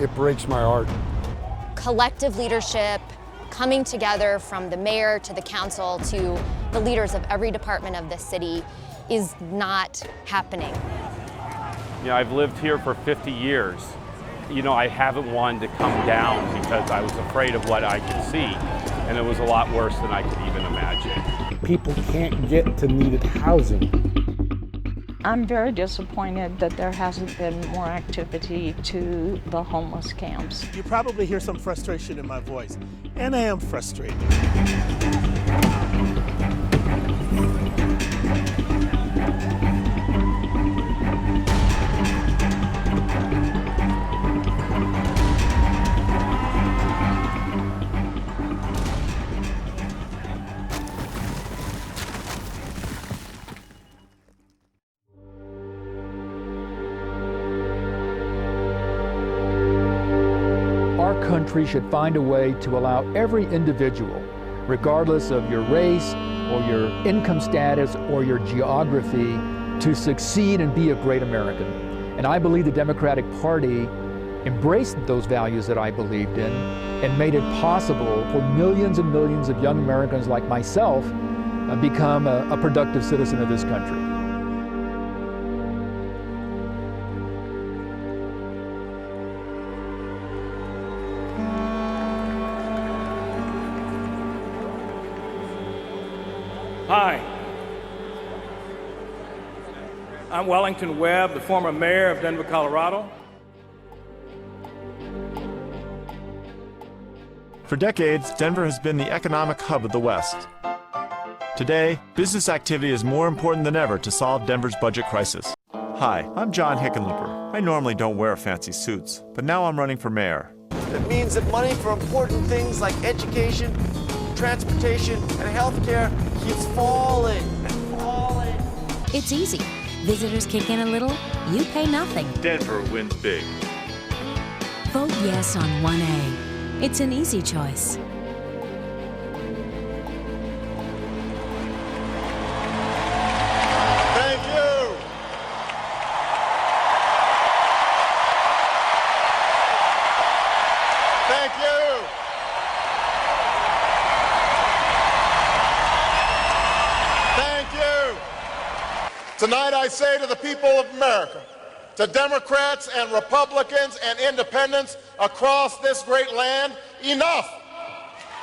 It breaks my heart. Collective leadership, coming together from the mayor to the council to the leaders of every department of this city is not happening. You know, I've lived here for 50 years. You know, I haven't wanted to come down because I was afraid of what I could see, and it was a lot worse than I could even imagine. People can't get to needed housing. I'm very disappointed that there hasn't been more activity to the homeless camps. You probably hear some frustration in my voice, and I am frustrated. Our country should find a way to allow every individual, regardless of your race or your income status or your geography, to succeed and be a great American. And I believe the Democratic Party embraced those values that I believed in and made it possible for millions and millions of young Americans like myself become a productive citizen of this country. Hi, I'm Wellington Webb, the former mayor of Denver, Colorado. For decades, Denver has been the economic hub of the West. Today, business activity is more important than ever to solve Denver's budget crisis. Hi, I'm John Hickenlooper. I normally don't wear fancy suits, but now I'm running for mayor. It means that money for important things like education, transportation, and healthcare keeps falling and falling. It's easy. Visitors kick in a little, you pay nothing. Denver wins big. Vote yes on 1A. It's an easy choice. Thank you. Thank you. Thank you. Tonight I say to the people of America, to Democrats and Republicans and independents across this great land, enough.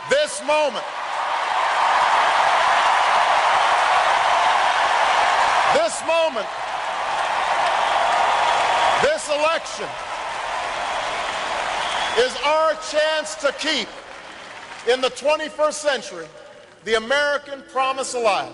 This moment, this election is our chance to keep, in the 21st century, the American promise alive.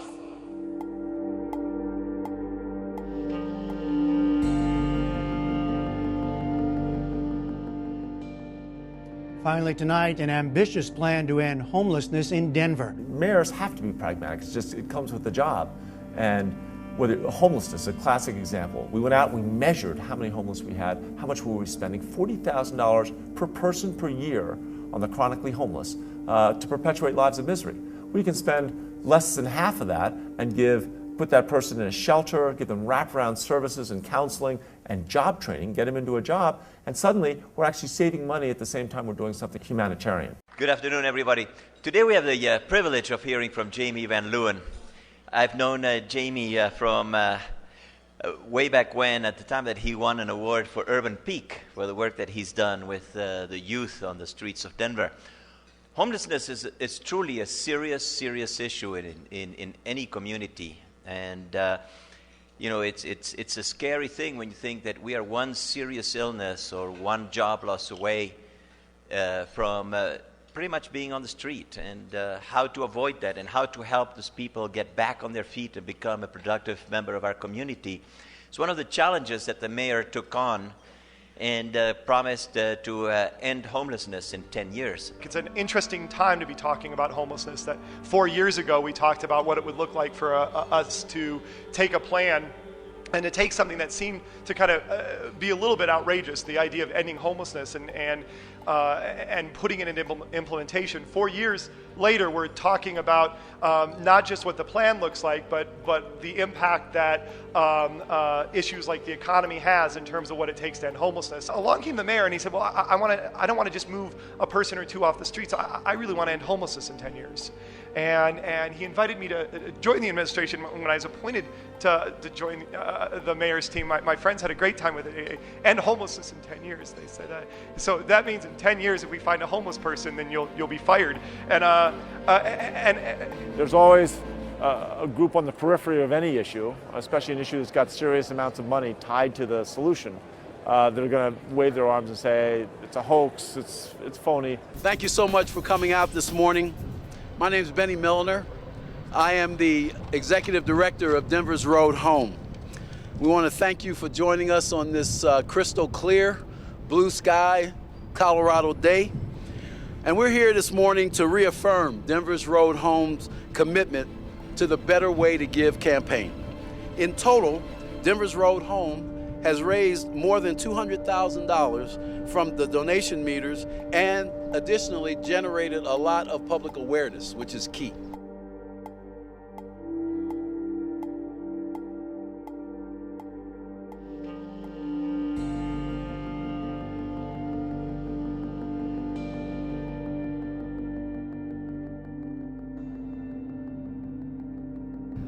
Finally tonight, an ambitious plan to end homelessness in Denver. Mayors have to be pragmatic. It comes with the job. And whether homelessness, a classic example. We went out and we measured how many homeless we had, how much were we spending, $40,000 per person per year on the chronically homeless to perpetuate lives of misery. We can spend less than half of that and put that person in a shelter, give them wraparound services and counseling and job training, get them into a job, and suddenly we're actually saving money at the same time we're doing something humanitarian. Good afternoon, everybody. Today we have the privilege of hearing from Jamie Van Leeuwen. I've known Jamie from way back when, at the time that he won an award for Urban Peak for the work that he's done with the youth on the streets of Denver. Homelessness is truly a serious issue in any community. And you know, it's a scary thing when you think that we are one serious illness or one job loss away from pretty much being on the street, and how to avoid that and how to help those people get back on their feet and become a productive member of our community. It's one of the challenges that the mayor took on and promised to end homelessness in 10 years. It's an interesting time to be talking about homelessness. That 4 years ago we talked about what it would look like for us to take a plan and to take something that seemed to kind of be a little bit outrageous, the idea of ending homelessness and putting it into implementation. 4 years later, we're talking about not just what the plan looks like, but the impact that issues like the economy has in terms of what it takes to end homelessness. Along came the mayor and he said, well, I don't want to just move a person or two off the streets. I really want to end homelessness in 10 years. And he invited me to join the administration. When I was appointed to join the mayor's team, my friends had a great time with it. End homelessness in 10 years, they said. So that means in 10 years, if we find a homeless person, then you'll be fired. And there's always a group on the periphery of any issue, especially an issue that's got serious amounts of money tied to the solution, that are going to wave their arms and say, it's a hoax, it's phony. Thank you so much for coming out this morning. My name is Benny Milner. I am the Executive Director of Denver's Road Home. We want to thank you for joining us on this crystal clear, blue sky, Colorado day. And we're here this morning to reaffirm Denver's Road Home's commitment to the Better Way to Give campaign. In total, Denver's Road Home has raised more than $200,000 from the donation meters and additionally generated a lot of public awareness, which is key.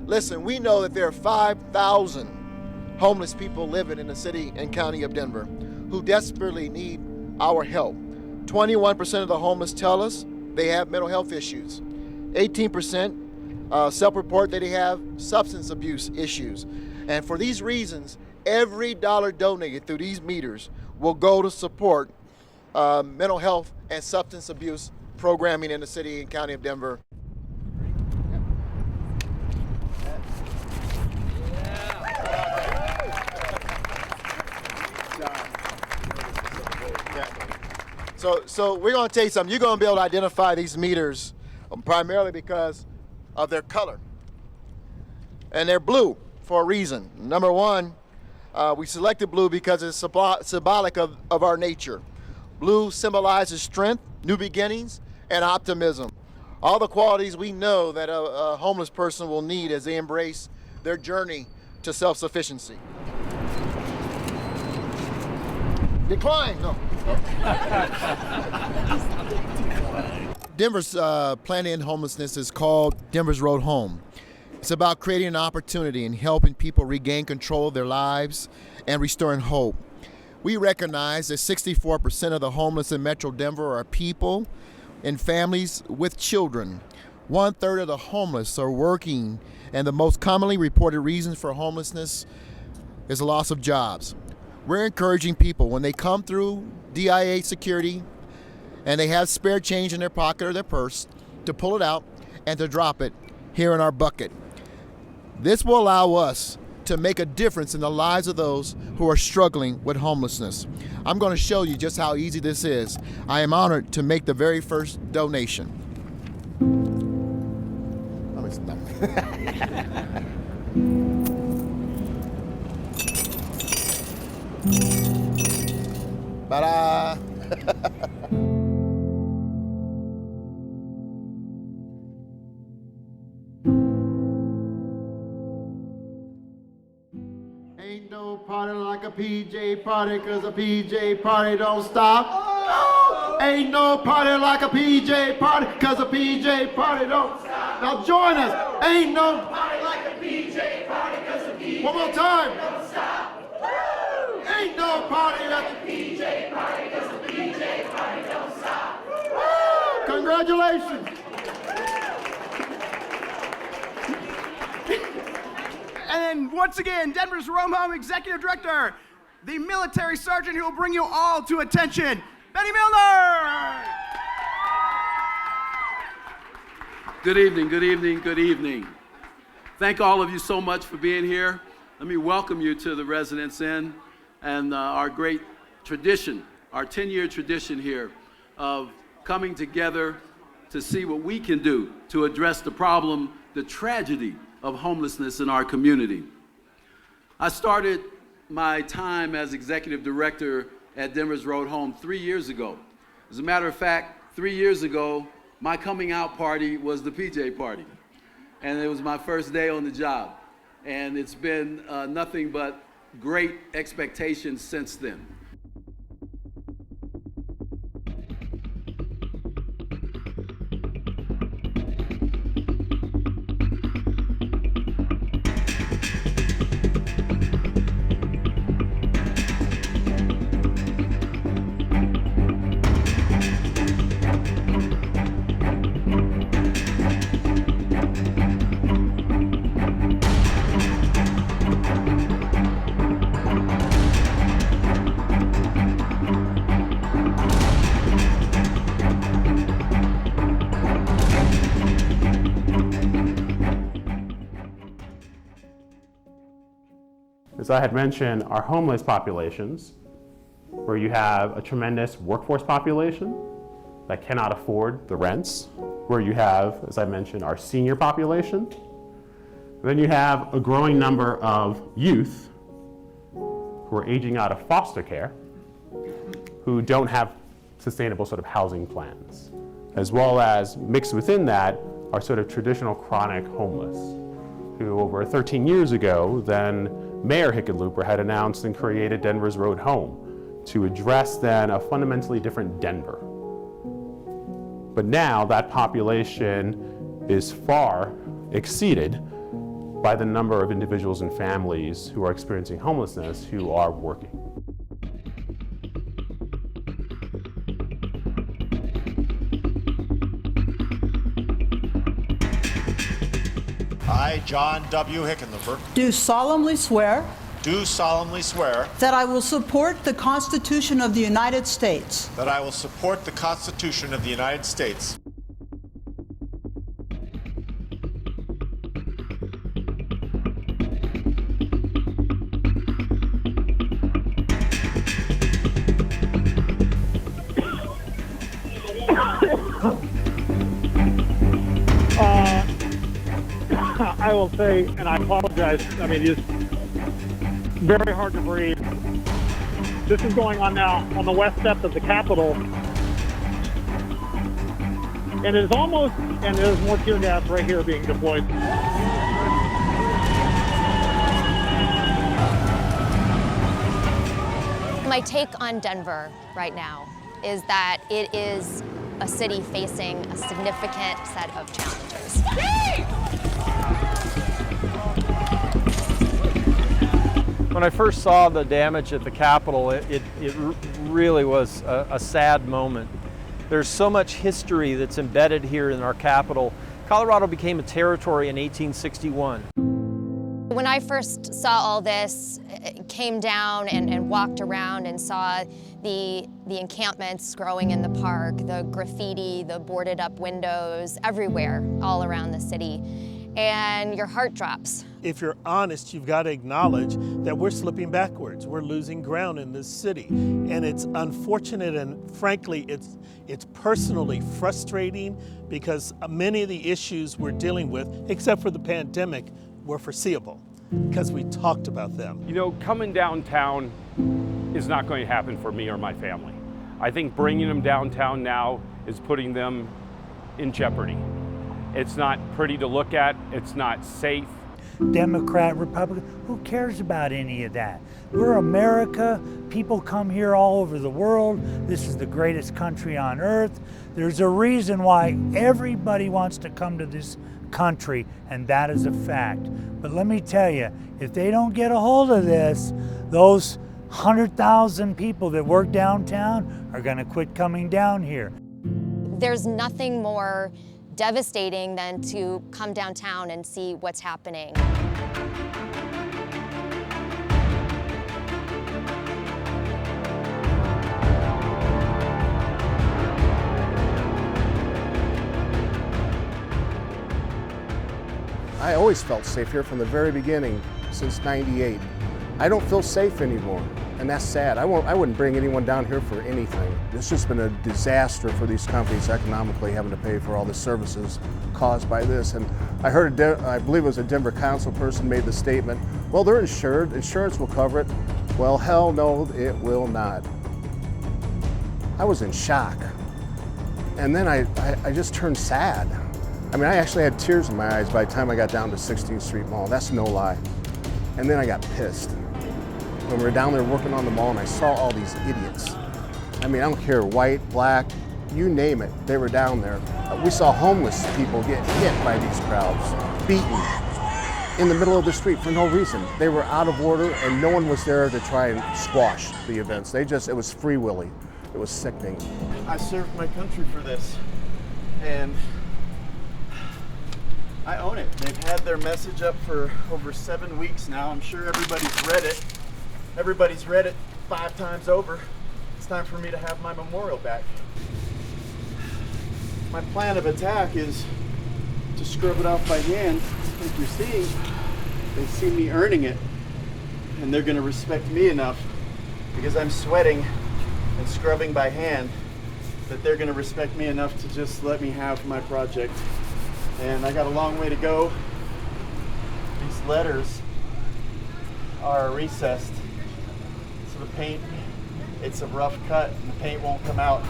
Listen, we know that there are 5,000 homeless people living in the city and county of Denver who desperately need our help. 21% of the homeless tell us they have mental health issues. 18% self-report that they have substance abuse issues. And for these reasons, every dollar donated through these meters will go to support mental health and substance abuse programming in the city and county of Denver. So we're going to tell you something. You're going to be able to identify these meters primarily because of their color. And they're blue for a reason. Number one, we selected blue because it's symbolic of our nature. Blue symbolizes strength, new beginnings, and optimism. All the qualities we know that a homeless person will need as they embrace their journey to self-sufficiency. Decline, no. Denver's plan to end homelessness is called Denver's Road Home. It's about creating an opportunity and helping people regain control of their lives and restoring hope. We recognize that 64% of the homeless in Metro Denver are people and families with children. 1/3 of the homeless are working, and the most commonly reported reasons for homelessness is the loss of jobs. We're encouraging people when they come through DIA security and they have spare change in their pocket or their purse to pull it out and to drop it here in our bucket. This will allow us to make a difference in the lives of those who are struggling with homelessness. I'm going to show you just how easy this is. I am honored to make the very first donation. Ta-da! Ain't no party like a PJ party, 'cause a PJ party don't stop. Oh! Ain't no party like a PJ party, 'cause a PJ party don't stop. Now join us. Ain't no party like a PJ party, 'cause a PJ one more time. Don't stop. Ain't no party like a PJ party, 'cause the PJ party don't stop. Woo! Congratulations. And once again, Denver's Road Home Executive Director, the military sergeant who will bring you all to attention, Benny Milner. Good evening, good evening, good evening. Thank all of you so much for being here. Let me welcome you to the Residence Inn and our great tradition, our 10-year tradition here of coming together to see what we can do to address the problem, the tragedy of homelessness in our community. I started my time as executive director at Denver's Road Home 3 years ago. As a matter of fact, 3 years ago, my coming out party was the PJ party. And it was my first day on the job. And it's been nothing but great expectations since then. As I had mentioned, our homeless populations, where you have a tremendous workforce population that cannot afford the rents, where you have, as I mentioned, our senior population. Then you have a growing number of youth who are aging out of foster care, who don't have sustainable sort of housing plans, as well as mixed within that are sort of traditional chronic homeless, who over 13 years ago, then Mayor Hickenlooper had announced and created Denver's Road Home to address then a fundamentally different Denver. But now that population is far exceeded by the number of individuals and families who are experiencing homelessness who are working. I, John W. Hickenlooper, do solemnly swear that I will support the Constitution of the United States, that I will support the Constitution of the United States, I will say, and I apologize, I mean, it's very hard to breathe. This is going on now on the west steps of the Capitol. And it is almost, and there's more tear gas right here being deployed. My take on Denver right now is that it is a city facing a significant set of challenges. When I first saw the damage at the Capitol, it really was a sad moment. There's so much history that's embedded here in our capital. Colorado became a territory in 1861. When I first saw all this, came down and walked around and saw the encampments growing in the park, the graffiti, the boarded up windows, everywhere, all around the city, and your heart drops. If you're honest, you've got to acknowledge that we're slipping backwards. We're losing ground in this city. And it's unfortunate, and frankly, it's personally frustrating because many of the issues we're dealing with, except for the pandemic, were foreseeable because we talked about them. You know, coming downtown is not going to happen for me or my family. I think bringing them downtown now is putting them in jeopardy. It's not pretty to look at, it's not safe. Democrat, Republican, who cares about any of that? We're America, people come here all over the world, this is the greatest country on earth. There's a reason why everybody wants to come to this country, and that is a fact. But let me tell you, if they don't get a hold of this, those 100,000 people that work downtown are gonna quit coming down here. There's nothing more devastating than to come downtown and see what's happening. I always felt safe here from the very beginning, since '98. I don't feel safe anymore, and that's sad. I wouldn't bring anyone down here for anything. It's just been a disaster for these companies economically, having to pay for all the services caused by this. And I heard, I believe it was a Denver council person made the statement, well, they're insured, insurance will cover it. Well, hell no, it will not. I was in shock. And then I just turned sad. I mean, I actually had tears in my eyes by the time I got down to 16th Street Mall. That's no lie. And then I got pissed. When we were down there working on the mall and I saw all these idiots. I mean, I don't care, white, black, you name it, they were down there. We saw homeless people get hit by these crowds, beaten in the middle of the street for no reason. They were out of order and no one was there to try and squash the events. It was free willy. It was sickening. I served my country for this, and I own it. They've had their message up for over 7 weeks now. I'm sure everybody's read it. Everybody's read it 5 times over. It's time for me to have my memorial back. My plan of attack is to scrub it off by hand. Like you're seeing, they see me earning it, and they're gonna respect me enough because I'm sweating and scrubbing by hand that they're gonna respect me enough to just let me have my project. And I got a long way to go. These letters are recessed. So the paint, it's a rough cut and the paint won't come out.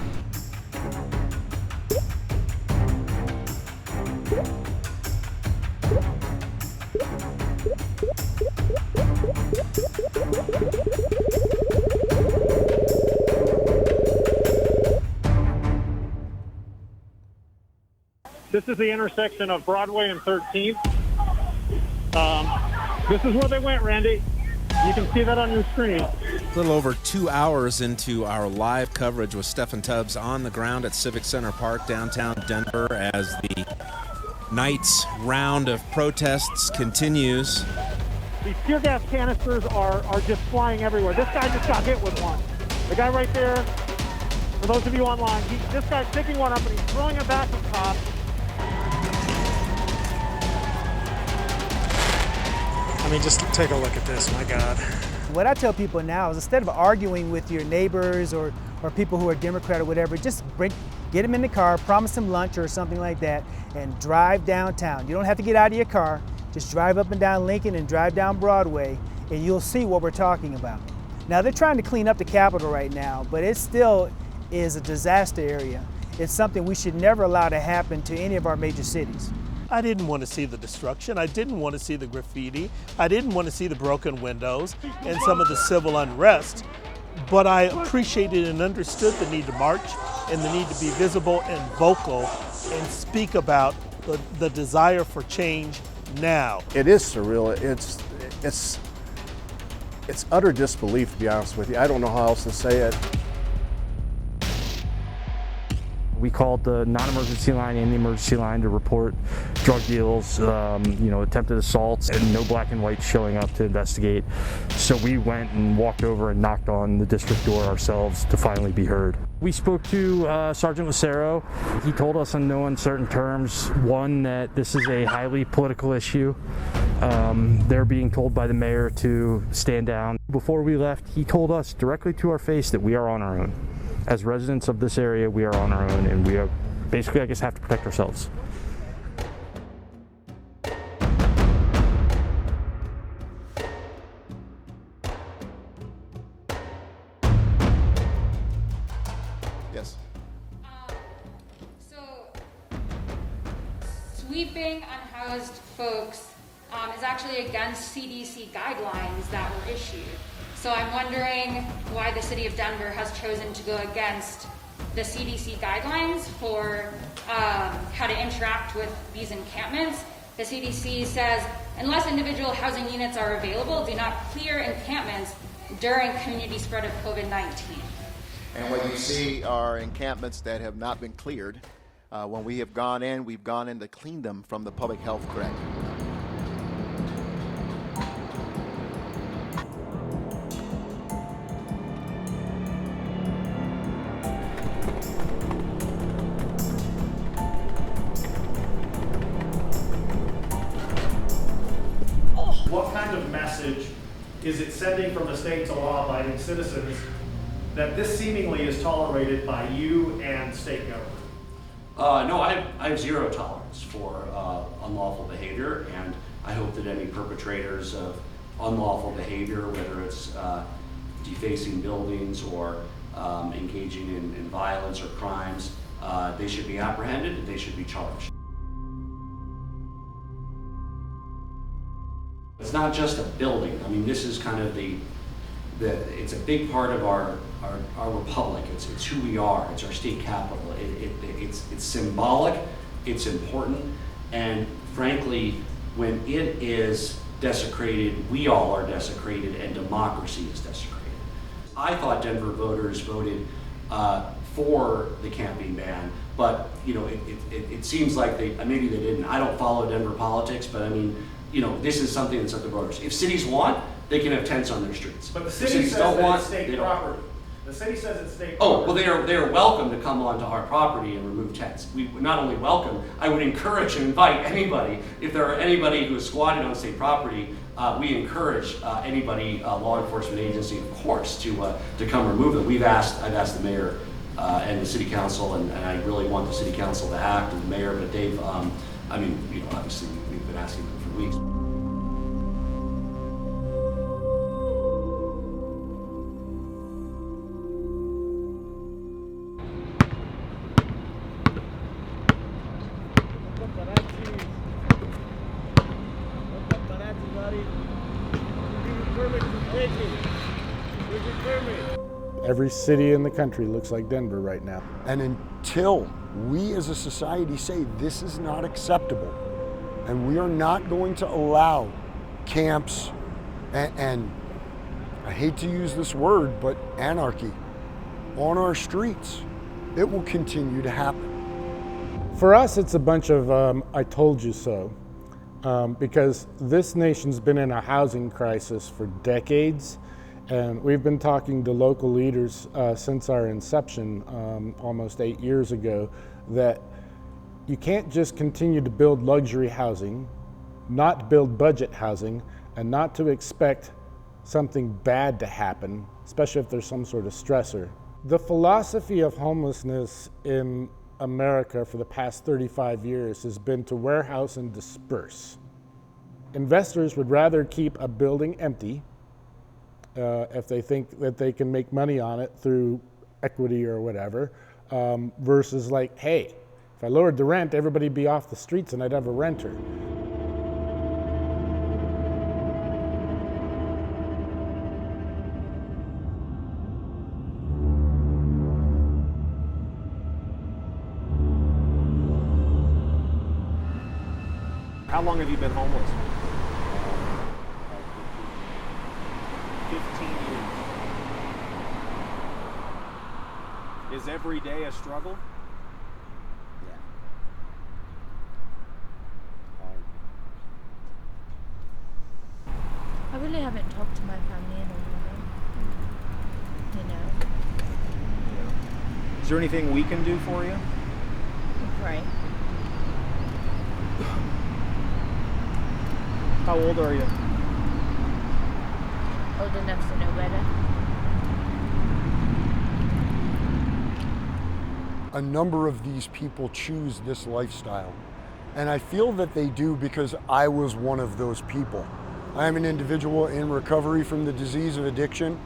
This is the intersection of Broadway and 13th. This is where they went, Randy. You can see that on your screen. A little over 2 hours into our live coverage with Stephen Tubbs on the ground at Civic Center Park, downtown Denver, as the night's round of protests continues. These tear gas canisters are just flying everywhere. This guy just got hit with one. The guy right there, for those of you online, this guy's picking one up and he's throwing it back at cops. I mean, just take a look at this, my God. What I tell people now is instead of arguing with your neighbors or people who are Democrat or whatever, just get them in the car, promise them lunch or something like that, and drive downtown. You don't have to get out of your car. Just drive up and down Lincoln and drive down Broadway, and you'll see what we're talking about. Now, they're trying to clean up the Capitol right now, but it still is a disaster area. It's something we should never allow to happen to any of our major cities. I didn't want to see the destruction. I didn't want to see the graffiti. I didn't want to see the broken windows and some of the civil unrest. But I appreciated and understood the need to march and the need to be visible and vocal and speak about the desire for change now. It is surreal. It's utter disbelief, to be honest with you. I don't know how else to say it. We called the non-emergency line and the emergency line to report drug deals, attempted assaults, and no black and whites showing up to investigate. So we went and walked over and knocked on the district door ourselves to finally be heard. We spoke to Sergeant Lucero. He told us in no uncertain terms, one, that this is a highly political issue. They're being told by the mayor to stand down. Before we left, he told us directly to our face that we are on our own. As residents of this area, we are on our own, and we are basically, I guess, have to protect ourselves. Yes. So, sweeping unhoused folks is actually against CDC guidelines that were issued. So I'm wondering why the city of Denver has chosen to go against the CDC guidelines for how to interact with these encampments. The CDC says, unless individual housing units are available, do not clear encampments during community spread of COVID-19. And what you see are encampments that have not been cleared. When we have gone in, we've gone in to clean them from the public health threat. What kind of message is it sending from the state to law-abiding citizens that this seemingly is tolerated by you and state government? No, I have zero tolerance for unlawful behavior, and I hope that any perpetrators of unlawful behavior, whether it's defacing buildings or engaging in violence or crimes, they should be apprehended and they should be charged. It's not just a building. I mean, this is kind of it's a big part of our republic. It's who we are. It's our state capital. It's symbolic, it's important, and frankly, when it is desecrated, we all are desecrated, and democracy is desecrated. I thought Denver voters voted for the camping ban, but it seems like maybe they didn't. I don't follow Denver politics, but I mean, this is something that's up to voters. If cities want, they can have tents on their streets. But the city says that it's state property. The city says it's state property. Oh, well, they are welcome to come onto our property and remove tents. We not only welcome, I would encourage and invite anybody, if there are anybody who is squatting on state property, we encourage anybody, law enforcement agency, of course, to come remove them. I've asked the mayor and the city council, and I really want the city council to act, and the mayor, but they've, obviously we've been asking them for weeks. Every city in the country looks like Denver right now. And until we as a society say this is not acceptable, and we are not going to allow camps and I hate to use this word, but anarchy on our streets, it will continue to happen. For us, it's a bunch of I told you so, because this nation's been in a housing crisis for decades. And we've been talking to local leaders since our inception almost 8 years ago that you can't just continue to build luxury housing, not build budget housing, and not to expect something bad to happen, especially if there's some sort of stressor. The philosophy of homelessness in America for the past 35 years has been to warehouse and disperse. Investors would rather keep a building empty if they think that they can make money on it through equity or whatever, versus like, hey, if I lowered the rent, everybody'd be off the streets and I'd have a renter. How long have you been homeless? 15 years. Is every day a struggle? Yeah. I really haven't talked to my family in a while. Is there anything we can do for you? Pray. How old are you? Old enough to know better. A number of these people choose this lifestyle, and I feel that they do because I was one of those people. I am an individual in recovery from the disease of addiction,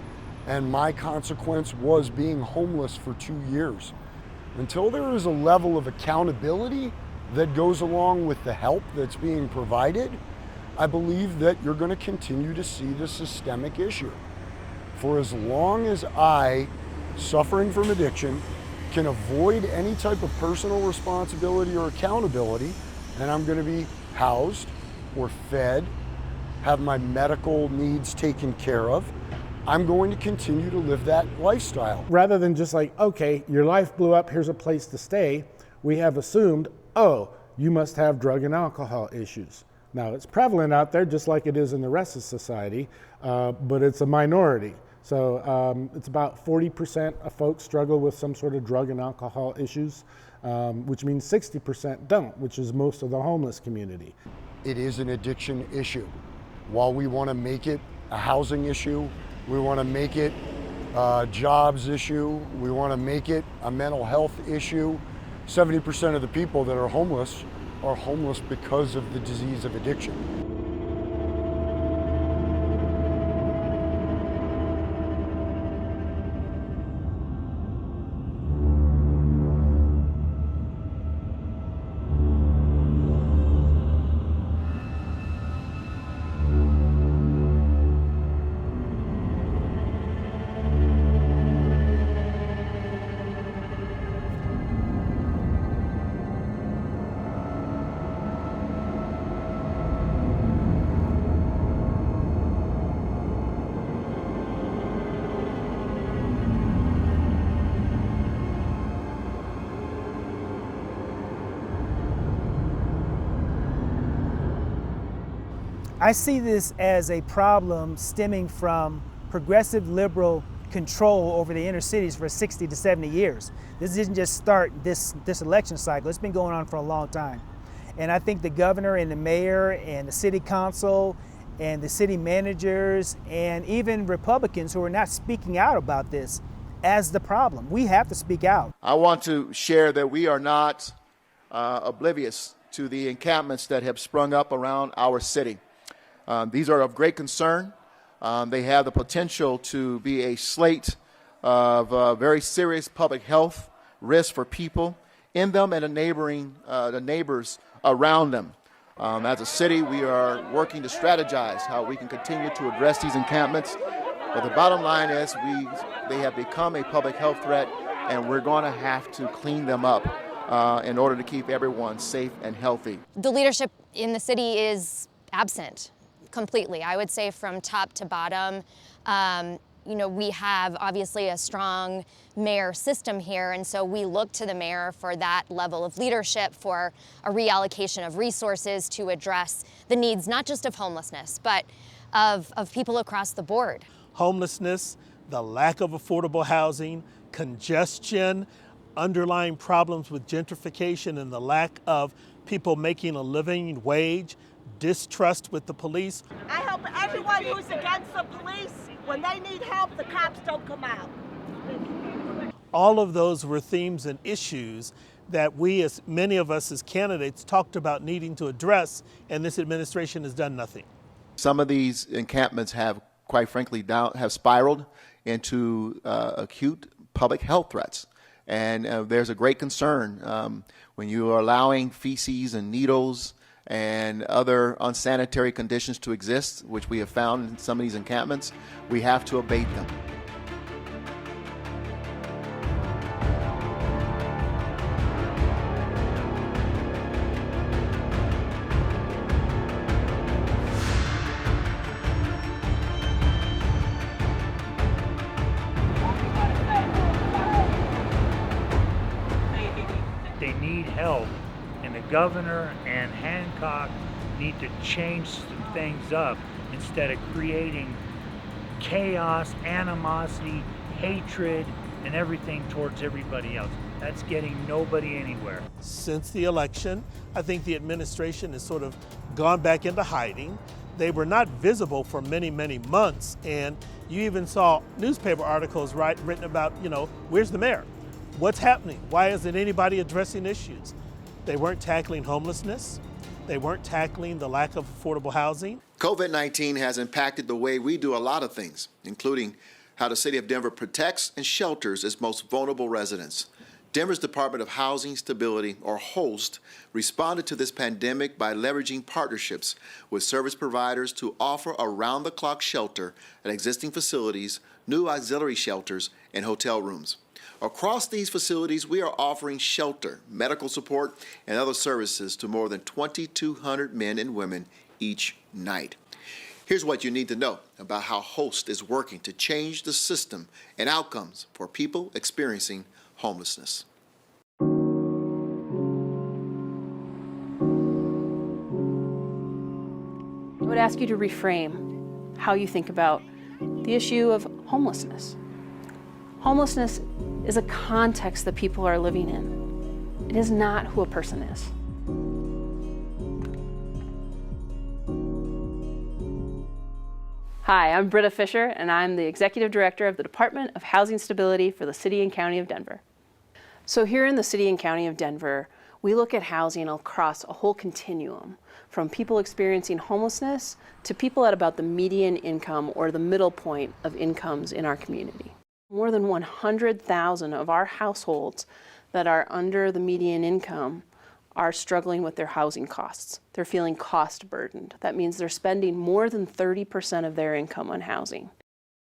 and my consequence was being homeless for 2 years. Until there is a level of accountability that goes along with the help that's being provided, I believe that you're going to continue to see the systemic issue. For as long as I, suffering from addiction, can avoid any type of personal responsibility or accountability, and I'm going to be housed or fed, have my medical needs taken care of, I'm going to continue to live that lifestyle. Rather than just like, okay, your life blew up, here's a place to stay, we have assumed, oh, you must have drug and alcohol issues. Now, it's prevalent out there just like it is in the rest of society, but it's a minority. So it's about 40% of folks struggle with some sort of drug and alcohol issues, which means 60% don't, which is most of the homeless community. It is an addiction issue. While we want to make it a housing issue. We want to make it a jobs issue. We want to make it a mental health issue. 70% of the people that are homeless because of the disease of addiction. I see this as a problem stemming from progressive liberal control over the inner cities for 60 to 70 years. This didn't just start this election cycle. It's been going on for a long time. And I think the governor and the mayor and the city council and the city managers and even Republicans who are not speaking out about this as the problem. We have to speak out. I want to share that we are not oblivious to the encampments that have sprung up around our city. These are of great concern. They have the potential to be a slate of very serious public health risks for people in them and the neighbors around them. As a city, we are working to strategize how we can continue to address these encampments. But the bottom line is they have become a public health threat, and we're going to have to clean them up in order to keep everyone safe and healthy. The leadership in the city is absent completely. I would say from top to bottom. We have obviously a strong mayor system here, and so we look to the mayor for that level of leadership, for a reallocation of resources to address the needs not just of homelessness, but of people across the board. Homelessness, the lack of affordable housing, congestion, underlying problems with gentrification and the lack of people making a living wage, distrust with the police. I hope everyone who's against the police, when they need help, the cops don't come out. All of those were themes and issues that many of us as candidates talked about needing to address, and this administration has done nothing. Some of these encampments have, quite frankly, have spiraled into acute public health threats. And there's a great concern when you are allowing feces and needles and other unsanitary conditions to exist, which we have found in some of these encampments. We have to abate them. They need help, and the governor and Hancock need to change some things up instead of creating chaos, animosity, hatred, and everything towards everybody else. That's getting nobody anywhere. Since the election, I think the administration has sort of gone back into hiding. They were not visible for many, many months, and you even saw newspaper articles written about, where's the mayor? What's happening? Why isn't anybody addressing issues? They weren't tackling homelessness. They weren't tackling the lack of affordable housing. COVID-19 has impacted the way we do a lot of things, including how the city of Denver protects and shelters its most vulnerable residents. Denver's Department of Housing Stability, or HOST, responded to this pandemic by leveraging partnerships with service providers to offer around-the-clock shelter at existing facilities, new auxiliary shelters, and hotel rooms. Across these facilities, we are offering shelter, medical support, and other services to more than 2,200 men and women each night. Here's what you need to know about how HOST is working to change the system and outcomes for people experiencing homelessness. I would ask you to reframe how you think about the issue of homelessness. Homelessness is a context that people are living in. It is not who a person is. Hi, I'm Britta Fisher, and I'm the Executive Director of the Department of Housing Stability for the City and County of Denver. So here in the City and County of Denver, we look at housing across a whole continuum, from people experiencing homelessness to people at about the median income or the middle point of incomes in our community. More than 100,000 of our households that are under the median income are struggling with their housing costs. They're feeling cost burdened. That means they're spending more than 30% of their income on housing.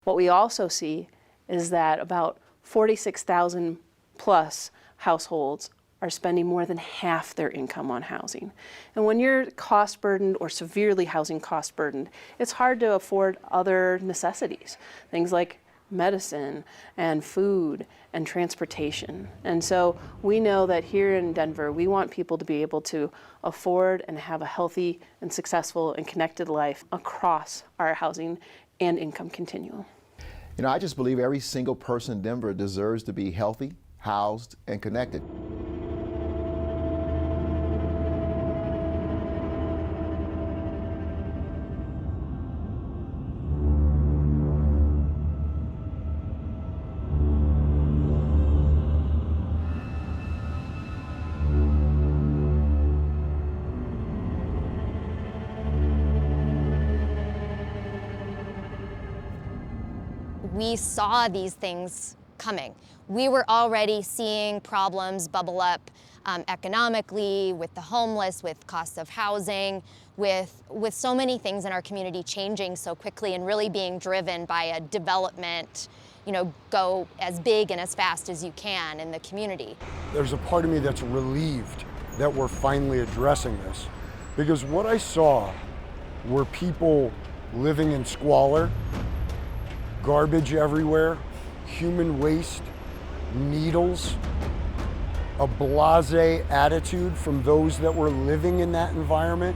What we also see is that about 46,000 plus households are spending more than half their income on housing. And when you're cost burdened or severely housing cost burdened, it's hard to afford other necessities, things like medicine and food and transportation. And so we know that here in Denver, we want people to be able to afford and have a healthy and successful and connected life across our housing and income continuum. You know, I just believe every single person in Denver deserves to be healthy, housed, and connected. We saw these things coming. We were already seeing problems bubble up economically, with the homeless, with costs of housing, with so many things in our community changing so quickly and really being driven by a development, go as big and as fast as you can in the community. There's a part of me that's relieved that we're finally addressing this, because what I saw were people living in squalor, garbage everywhere, human waste, needles, a blasé attitude from those that were living in that environment.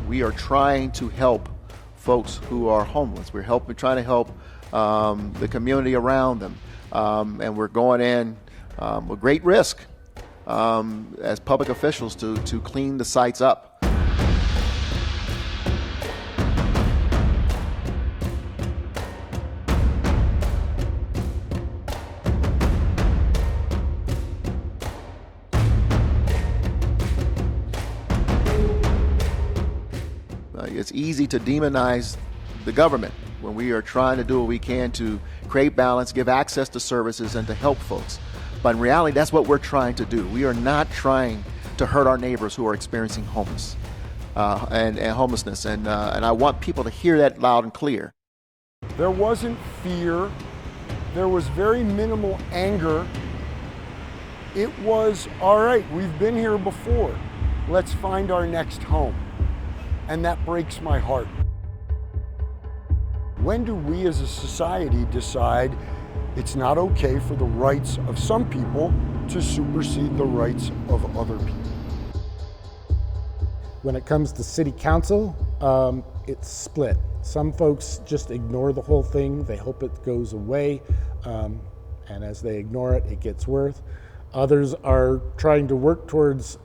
We are trying to help folks who are homeless. We're trying to help the community around them. And we're going in with great risk as public officials to clean the sites up. It's easy to demonize the government when we are trying to do what we can to create balance, give access to services, and to help folks. But in reality, that's what we're trying to do. We are not trying to hurt our neighbors who are experiencing homelessness. And I want people to hear that loud and clear. There wasn't fear. There was very minimal anger. It was, all right, we've been here before. Let's find our next home. And that breaks my heart. When do we as a society decide it's not okay for the rights of some people to supersede the rights of other people? When it comes to city council, it's split. Some folks just ignore the whole thing. They hope it goes away. And as they ignore it, it gets worse. Others are trying to work towards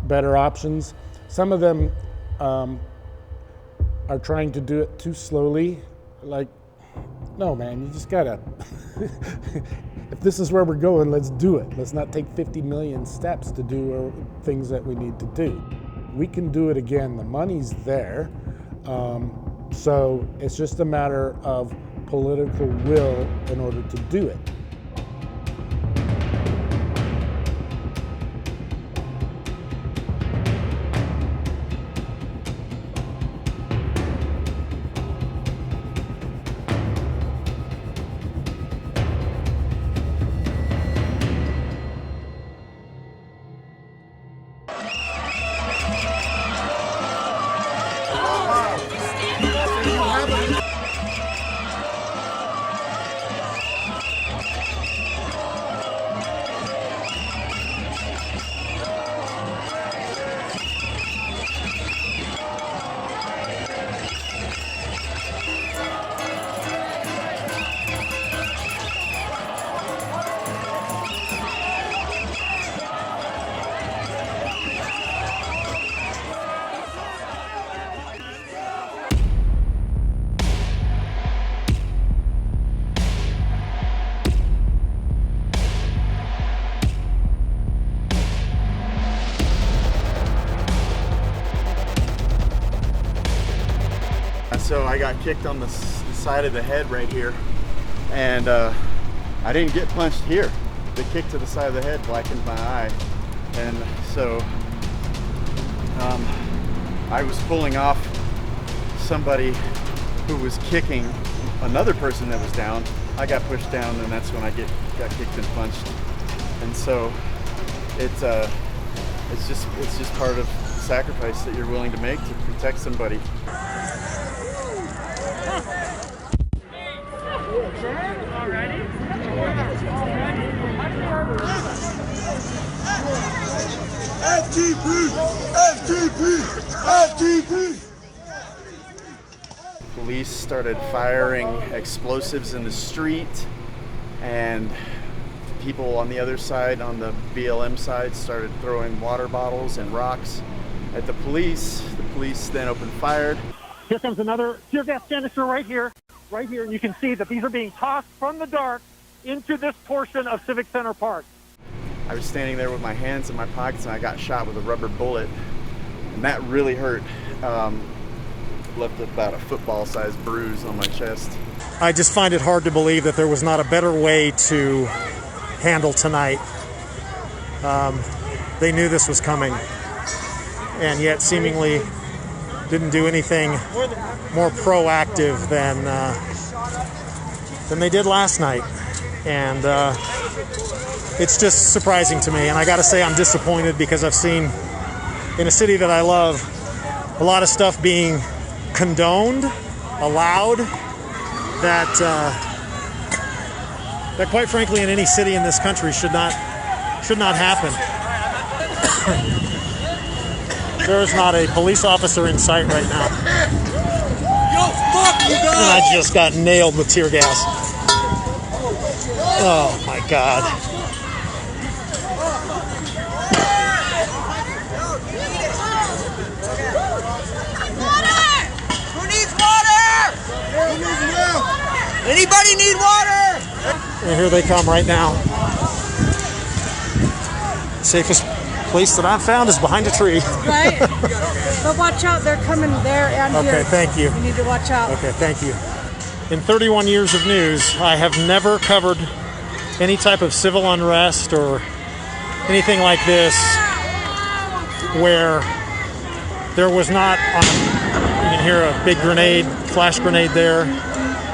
better options. Some of them are trying to do it too slowly. Like, no, man, you just gotta, if this is where we're going, let's do it. Let's not take 50 million steps to do things that we need to do. We can do it again. The money's there. So it's just a matter of political will in order to do it. I got kicked on the side of the head right here, and I didn't get punched here. The kick to the side of the head blackened my eye, and so I was pulling off somebody who was kicking another person that was down. I got pushed down, and that's when I got kicked and punched. And so it's just part of the sacrifice that you're willing to make to protect somebody. FTP! FTP! FTP! Police started firing explosives in the street, and people on the other side, on the BLM side, started throwing water bottles and rocks at the police. The police then opened fire. Here comes another tear gas canister right here, and you can see that these are being tossed from the dark into this portion of Civic Center Park. I was standing there with my hands in my pockets, and I got shot with a rubber bullet, and that really hurt. Left about a football-sized bruise on my chest. I just find it hard to believe that there was not a better way to handle tonight. They knew this was coming, and yet seemingly didn't do anything more proactive than they did last night. And it's just surprising to me. And I gotta say, I'm disappointed because I've seen in a city that I love a lot of stuff being condoned, allowed, that quite frankly in any city in this country should not happen. There is not a police officer in sight right now. Yo, fuck you guys! And I just got nailed with tear gas. Oh my God. Anybody need water? And here they come right now. Safest place that I've found is behind a tree. Right? But watch out, they're coming there and here. Okay, thank you. You need to watch out. Okay, thank you. In 31 years of news, I have never covered any type of civil unrest or anything like this where there was not, you can hear a big grenade, flash grenade there.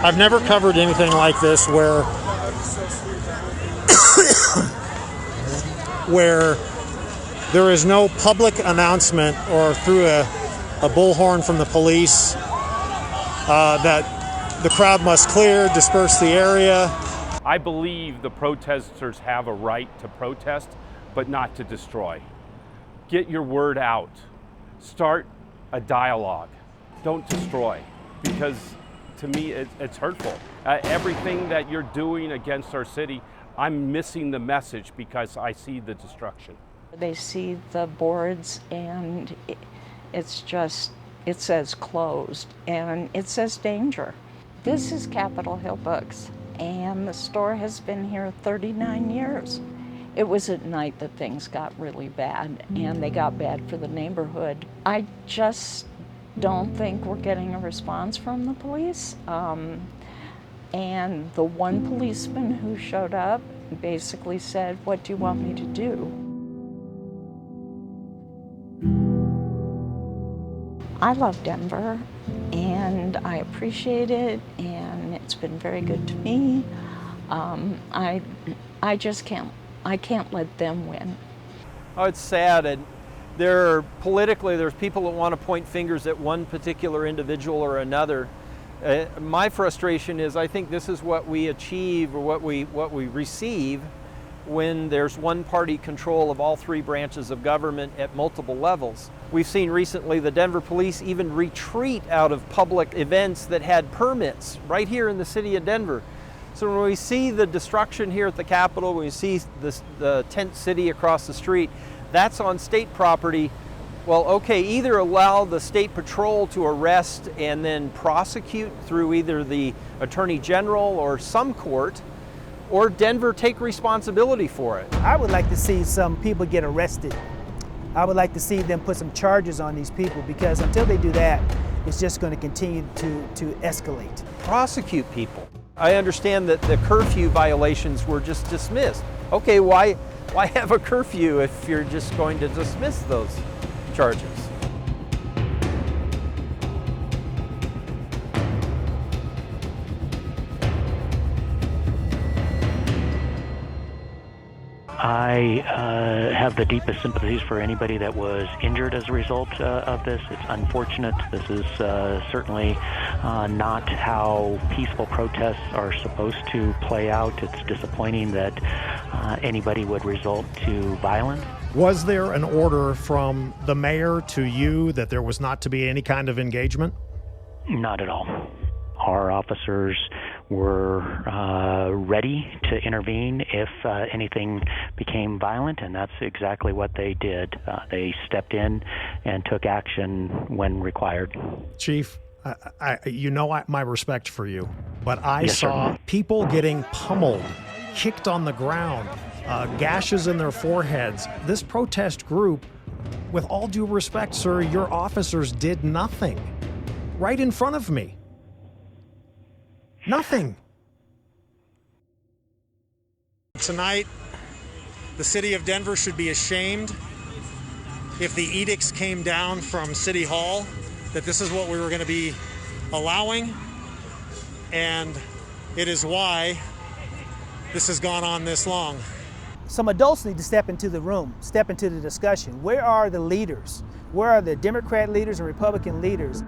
I've never covered anything like this where where there is no public announcement or through a bullhorn from the police that the crowd must clear, disperse the area. I believe the protesters have a right to protest, but not to destroy. Get your word out. Start a dialogue. Don't destroy, because to me it's hurtful. Everything that you're doing against our city, I'm missing the message because I see the destruction. They see the boards and it's just, it says closed and it says danger. This is Capitol Hill Books and the store has been here 39 years. It was at night that things got really bad and they got bad for the neighborhood. I just don't think we're getting a response from the police. And the one policeman who showed up basically said, "What do you want me to do?" I love Denver and I appreciate it and it's been very good to me. I just can't let them win. Oh, it's sad, and politically there's people that want to point fingers at one particular individual or another. My frustration is I think this is what we achieve or what we receive when there's one-party control of all three branches of government at multiple levels. We've seen recently the Denver police even retreat out of public events that had permits right here in the city of Denver. So when we see the destruction here at the Capitol, when we see the tent city across the street, that's on state property. Well, okay, either allow the state patrol to arrest and then prosecute through either the Attorney General or some court, or Denver take responsibility for it. I would like to see some people get arrested. I would like to see them put some charges on these people, because until they do that, it's just going to continue to escalate. Prosecute people. I understand that the curfew violations were just dismissed. Okay, why have a curfew if you're just going to dismiss those charges? I have the deepest sympathies for anybody that was injured as a result of this. It's unfortunate. This is certainly not how peaceful protests are supposed to play out. It's disappointing that anybody would resort to violence. Was there an order from the mayor to you that there was not to be any kind of engagement? Not at all. Our officers were ready to intervene if anything became violent, and that's exactly what they did. They stepped in and took action when required. Chief, you know my respect for you, but I Yes, saw sir. people getting pummeled, kicked on the ground, gashes in their foreheads. This protest group, with all due respect, sir, your officers did nothing right in front of me. Nothing. Tonight, the city of Denver should be ashamed if the edicts came down from City Hall that this is what we were going to be allowing, and it is why this has gone on this long. Some adults need to step into the room, step into the discussion. Where are the leaders? Where are the Democrat leaders and Republican leaders?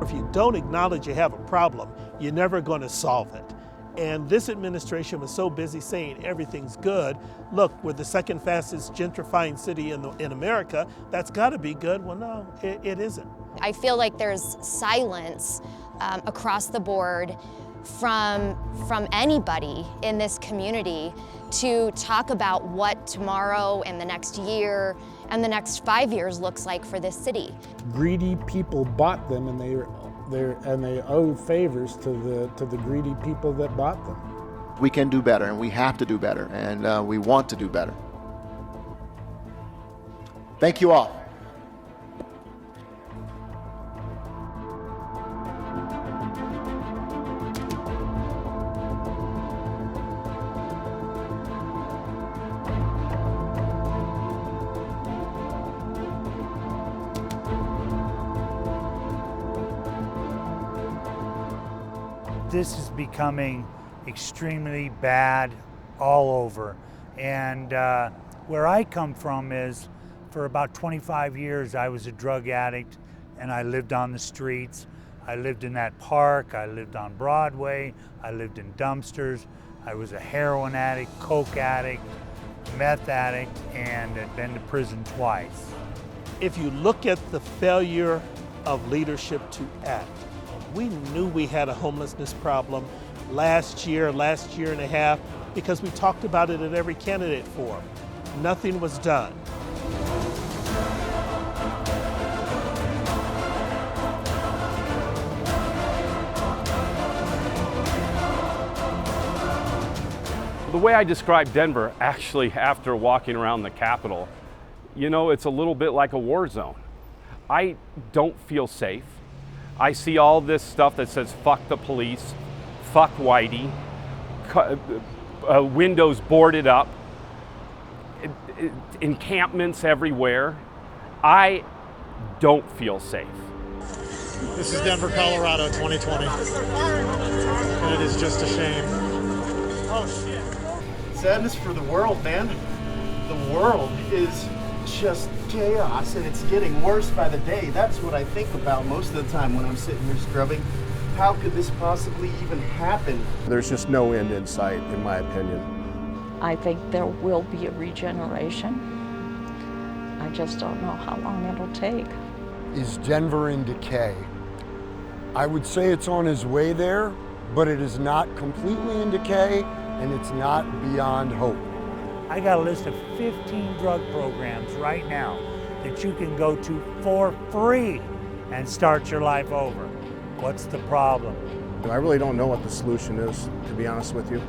If you don't acknowledge you have a problem, you're never going to solve it. And this administration was so busy saying everything's good. Look, we're the second fastest gentrifying city in America. That's got to be good. Well, no, it isn't. I feel like there's silence across the board from anybody in this community to talk about what tomorrow and the next year and the next 5 years looks like for this city. Greedy people bought them, and they owe favors to the greedy people that bought them. We can do better, and we have to do better, and we want to do better. Thank you all. This is becoming extremely bad all over. And where I come from is, for about 25 years, I was a drug addict, and I lived on the streets. I lived in that park, I lived on Broadway, I lived in dumpsters. I was a heroin addict, coke addict, meth addict, and had been to prison twice. If you look at the failure of leadership to act, we knew we had a homelessness problem last year and a half, because we talked about it at every candidate forum. Nothing was done. The way I describe Denver, actually, after walking around the Capitol, you know, it's a little bit like a war zone. I don't feel safe. I see all this stuff that says fuck the police, fuck Whitey, windows boarded up, encampments everywhere. I don't feel safe. This is Denver, Colorado, 2020. And it is just a shame. Oh shit. Sadness for the world, man. The world is just chaos, and it's getting worse by the day. That's what I think about most of the time when I'm sitting here scrubbing. How could this possibly even happen? There's just no end in sight, in my opinion. I think there will be a regeneration. I just don't know how long it'll take. Is Denver in decay? I would say it's on its way there, but it is not completely in decay, and it's not beyond hope. I got a list of 15 drug programs right now that you can go to for free and start your life over. What's the problem? I really don't know what the solution is, to be honest with you.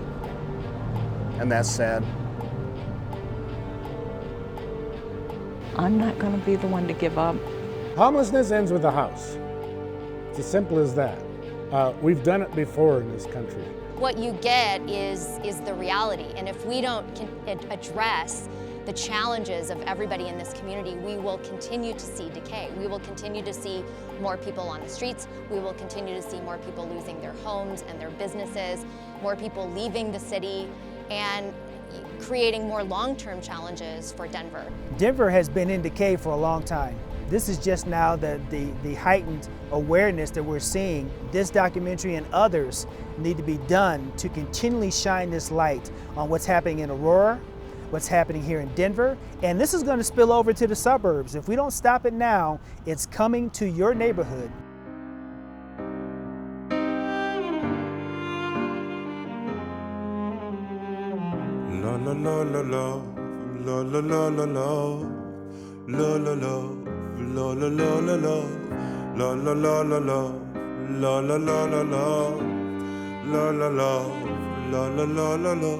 And that's sad. I'm not going to be the one to give up. Homelessness ends with a house. It's as simple as that. We've done it before in this country. What you get is the reality, and if we don't address the challenges of everybody in this community, we will continue to see decay. We will continue to see more people on the streets. We will continue to see more people losing their homes and their businesses, more people leaving the city, and creating more long-term challenges for Denver. Denver has been in decay for a long time. This is just now the heightened awareness that we're seeing. This documentary and others need to be done to continually shine this light on what's happening in Aurora, what's happening here in Denver, and this is going to spill over to the suburbs. If we don't stop it now, it's coming to your neighborhood. La la la la la, la la la la la, la la la, la la la la la, la la la la la, la la la la la, la la la, la la la la la.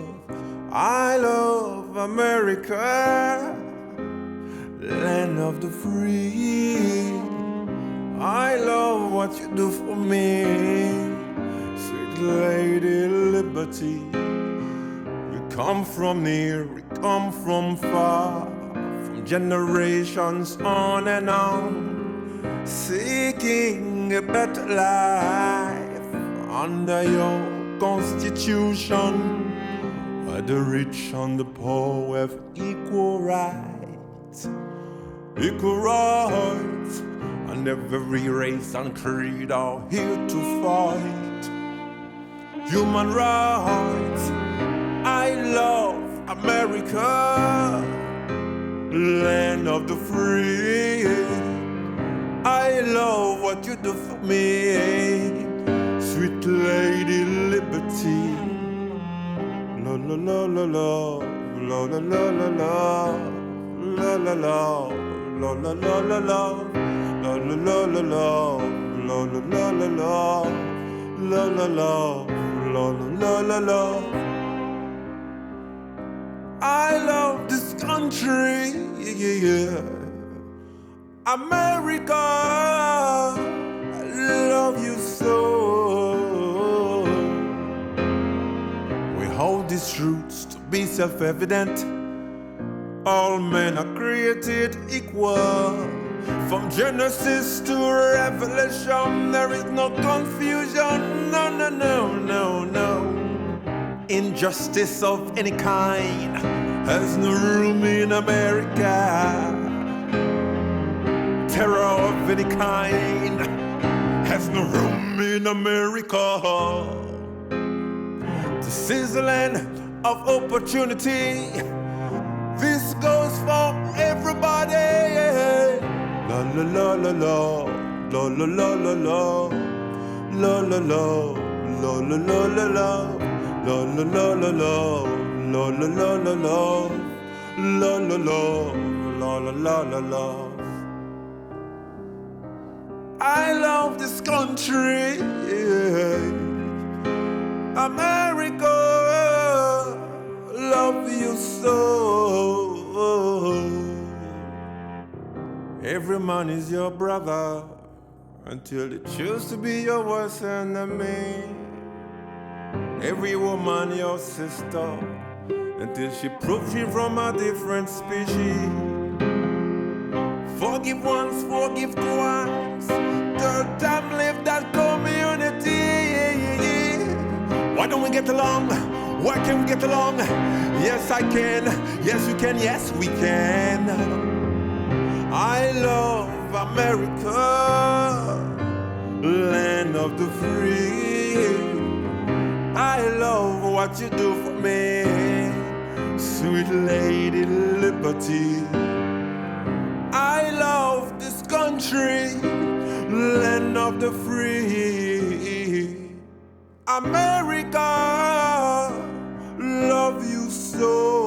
I love America, land of the free. I love what you do for me, sweet lady liberty. Come from near, we come from far, from generations on and on, seeking a better life under your constitution, where the rich and the poor have equal rights, and every race and creed are here to fight human rights. I love America, land of the free. I love what you do for me, sweet lady liberty. La la la la la, la la la la la, la la la, la la la la la, la la la la la, la la la la la, la la la, la la la la. I love this country, yeah. America, I love you so. We hold these truths to be self-evident. All men are created equal. From Genesis to Revelation, there is no confusion. No, no, no, no, no. Injustice of any kind has no room in America. Terror of any kind has no room in America. This is a land of opportunity. This goes for everybody. La la la la la, la la la la la, la la la, la la la la la. La la la la la, la la la la la, la la la, la la la la la. I love this country, yeah. America, love you so. Every man is your brother until they choose to be your worst enemy. Every woman your sister until she proves you from a different species. Forgive once, forgive twice. Third time live that community. Why don't we get along? Why can't we get along? Yes I can, yes you can, yes we can. I love America, land of the free. I love what you do for me, sweet lady liberty. I love this country, land of the free. America, love you so.